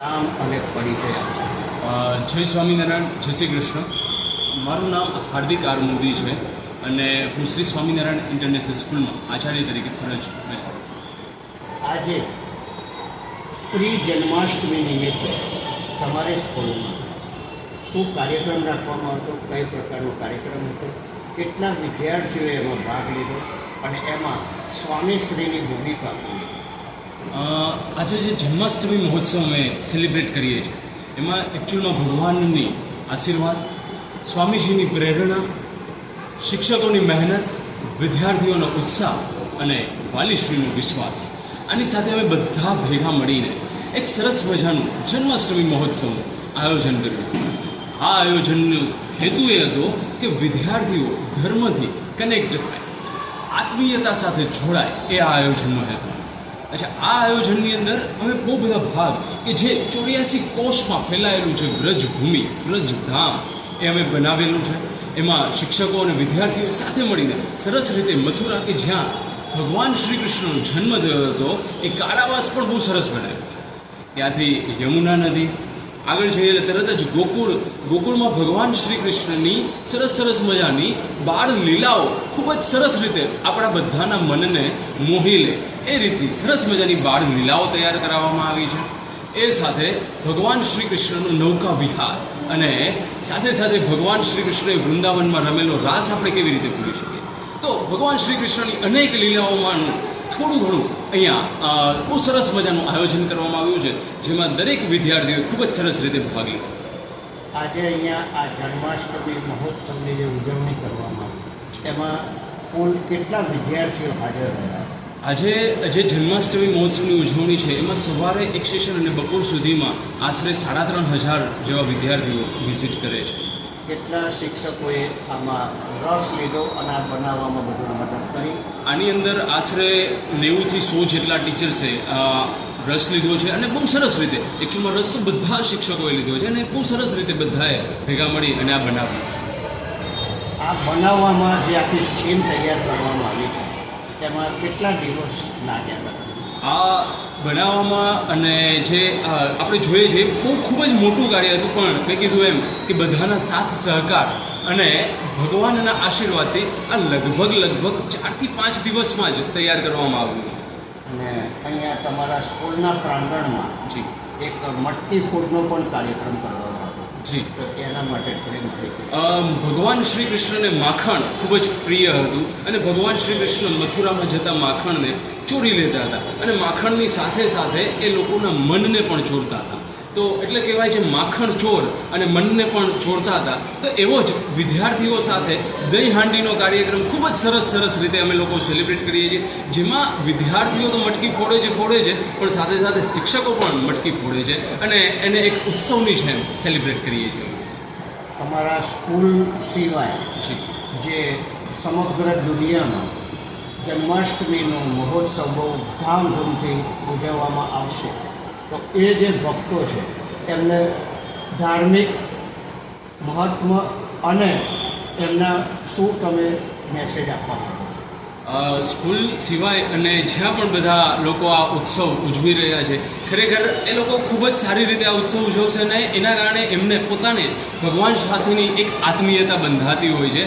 નામ અને પરિચય આપશો. જય સ્વામિનારાયણ, જય શ્રી કૃષ્ણ. મારું નામ હાર્દિક આર મોદી છે અને હું શ્રી સ્વામિનારાયણ ઇન્ટરનેશનલ સ્કૂલમાં આચાર્ય તરીકે ફરજ બજાવું છું. આજે પ્રી જન્માષ્ટમી નિમિત્તે તમારી સ્કૂલમાં શું કાર્યક્રમ રાખવામાં હતો, કઈ પ્રકારનો કાર્યક્રમ હતો, કેટલા વિદ્યાર્થીઓએ એમાં ભાગ લીધો અને એમાં સ્વામીશ્રીની ભૂમિકા હતી? આજે જે જન્માષ્ટમી મહોત્સવ અમે સેલિબ્રેટ કરીએ છીએ એમાં એકચ્યુઅલમાં ભગવાનની આશીર્વાદ, સ્વામીજીની પ્રેરણા, શિક્ષકોની મહેનત, વિદ્યાર્થીઓનો ઉત્સાહ અને વાલીશ્રીનો વિશ્વાસ, આની સાથે અમે બધા ભેગા મળીને એક સરસ મજાનું જન્માષ્ટમી મહોત્સવનું આયોજન કર્યું. આ આયોજનનો હેતુ એ હતો કે વિદ્યાર્થીઓ ધર્મથી કનેક્ટ થાય, આત્મીયતા સાથે જોડાય, એ આ આયોજનનો હેતુ. અચ્છા, આ આયોજનની અંદર અમે બહુ બધા ભાગ કે જે 84 કોષમાં ફેલાયેલું છે, વ્રજભૂમિ, વ્રજધામ, એ અમે બનાવેલું છે. એમાં શિક્ષકો અને વિદ્યાર્થીઓ સાથે મળીને સરસ રીતે મથુરા, કે જ્યાં ભગવાન શ્રી કૃષ્ણનો જન્મ થયો હતો, એ કારાવાસ પણ બહુ સરસ બનાવ્યો છે. ત્યાંથી યમુના નદી આગળ જઈએ તરત જ ગોકુળમાં ભગવાન શ્રી કૃષ્ણની સરસ મજાની બાળ લીલાઓ ખૂબ જ સરસ રીતે આપણા બધાના મનને મોહી લે એ રીતની સરસ મજાની બાળ લીલાઓ તૈયાર કરાવવામાં આવી છે. એ સાથે ભગવાન શ્રી કૃષ્ણનો નૌકા વિહાર અને સાથે સાથે ભગવાન શ્રી કૃષ્ણએ વૃંદાવનમાં રમેલો રાસ આપણે કેવી રીતે ભૂલી શકીએ, તો ભગવાન શ્રી કૃષ્ણની અનેક લીલાઓમાંનું થોડું ઘણું અહીંયા બહુ સરસ મજાનું આયોજન કરવામાં આવ્યું છે, જેમાં દરેક વિદ્યાર્થીઓએ ખૂબ જ સરસ રીતે ભાગ લીધો. આજે અહીંયા આ જન્માષ્ટમી મહોત્સવની જે ઉજવણી કરવામાં આવી એમાં કુલ કેટલા વિદ્યાર્થીઓ હાજર રહ્યા? આજે જે જન્માષ્ટમી મહોત્સવની ઉજવણી છે એમાં સવારે એક સેશન અને બપોર સુધીમાં આશરે 3500 જેવા વિદ્યાર્થીઓ વિઝિટ કરે છે. કેટલા શિક્ષકોએ આમાં રસ લીધો અને આ બનાવવામાં બધું મદદ કરી? આની અંદર આશરે 90 થી 100 જેટલા ટીચર્સે રસ લીધો છે અને બહુ સરસ રીતે, એકચ્યુઅલમાં રસ તો બધા શિક્ષકોએ લીધો છે અને બહુ સરસ રીતે બધાએ ભેગા મળી અને આ બનાવ્યું છે. આ બનાવવામાં જે આખી થીમ તૈયાર કરવામાં આવી છે તેમાં કેટલા દિવસ લાગ્યા હતા? આ બનાવવામાં અને જે આપણે જોઈએ છે બહુ ખૂબ જ મોટું કાર્ય હતું, પણ મેં કીધું એમ કે બધાના સાથ સહકાર અને ભગવાનના આશીર્વાદથી આ લગભગ 4 થી 5 દિવસમાં જ તૈયાર કરવામાં આવ્યું છે. અને અહીંયા તમારા સ્કૂલના પ્રાંગણમાં જી એક મટકી ફોડનો પણ કાર્યક્રમ કરવામાં આવ્યો. જી, તો એના માટે થોડી માહિતી. ભગવાન શ્રી કૃષ્ણને માખણ ખૂબ જ પ્રિય હતું અને ભગવાન શ્રી કૃષ્ણ મથુરામાં જતા માખણને ચોરી લેતા હતા અને માખણની સાથે સાથે એ લોકોના મનને પણ ચોરતા હતા. તો એટલે કહેવાય છે માખણ ચોર અને મનને પણ ચોરતા હતા. તો એવો જ વિદ્યાર્થીઓ સાથે દહીં હાંડીનો કાર્યક્રમ ખૂબ જ સરસ રીતે અમે લોકો સેલિબ્રેટ કરીએ છીએ, જેમાં વિદ્યાર્થીઓ તો મટકી ફોડે છે પણ સાથે સાથે શિક્ષકો પણ મટકી ફોડે છે અને એને એક ઉત્સવની જેમ સેલિબ્રેટ કરીએ છીએ. તમારા સ્કૂલ સિવાય જે સમગ્ર દુનિયામાં જન્માષ્ટમીનો મહોત્સવ બહુ ધામધૂમથી ઉજવવામાં આવશે, તો એ જે ભક્તો છે એમને ધાર્મિક મહત્ત્વ અને એમના શું તમે મેસેજ આપવા માંગો છો? સ્કૂલ સિવાય અને જ્યાં પણ બધા લોકો આ ઉત્સવ ઉજવી રહ્યા છે, ખરેખર એ લોકો ખૂબ જ સારી રીતે આ ઉત્સવ ઉજવશે અને એના કારણે એમને પોતાને ભગવાન સાથેની એક આત્મીયતા બંધાતી હોય છે.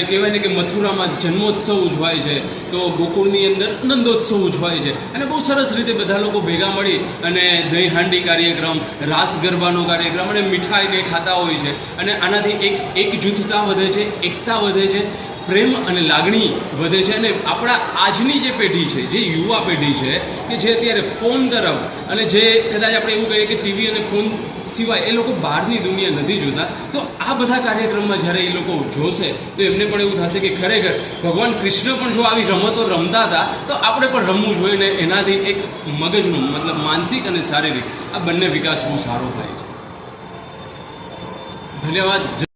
કહેવાય ને કે મથુરામાં જન્મોત્સવ ઉજવાય છે, તો ગોકુળની અંદર નંદોત્સવ ઉજવાય છે અને બહુ સરસ રીતે બધા લોકો ભેગા મળી અને દહીં હાંડી કાર્યક્રમ, રાસ ગરબાનો કાર્યક્રમ અને મીઠાઈને ખાતા હોય છે અને આનાથી એક જૂથતા વધે છે, એકતા વધે છે, પ્રેમ અને લાગણી વધે છે. અને આપણા આજની જે પેઢી છે, જે યુવા પેઢી છે કે જે અત્યારે ફોન તરફ અને જે કદાચ આપણે એવું કહીએ કે ટીવી અને ફોન સિવાય એ લોકો બહારની દુનિયા નથી જોતા, તો આ બધા કાર્યક્રમમાં જ્યારે એ લોકો જોશે તો એમને પણ એવું થશે કે ખરેખર ભગવાન કૃષ્ણ પણ જો આવી રમતો રમતા હતા તો આપણે પણ રમવું જોઈએ ને એનાથી એક મગજનું મતલબ માનસિક અને શારીરિક આ બંને વિકાસ બહુ સારો થાય છે. ધન્યવાદ.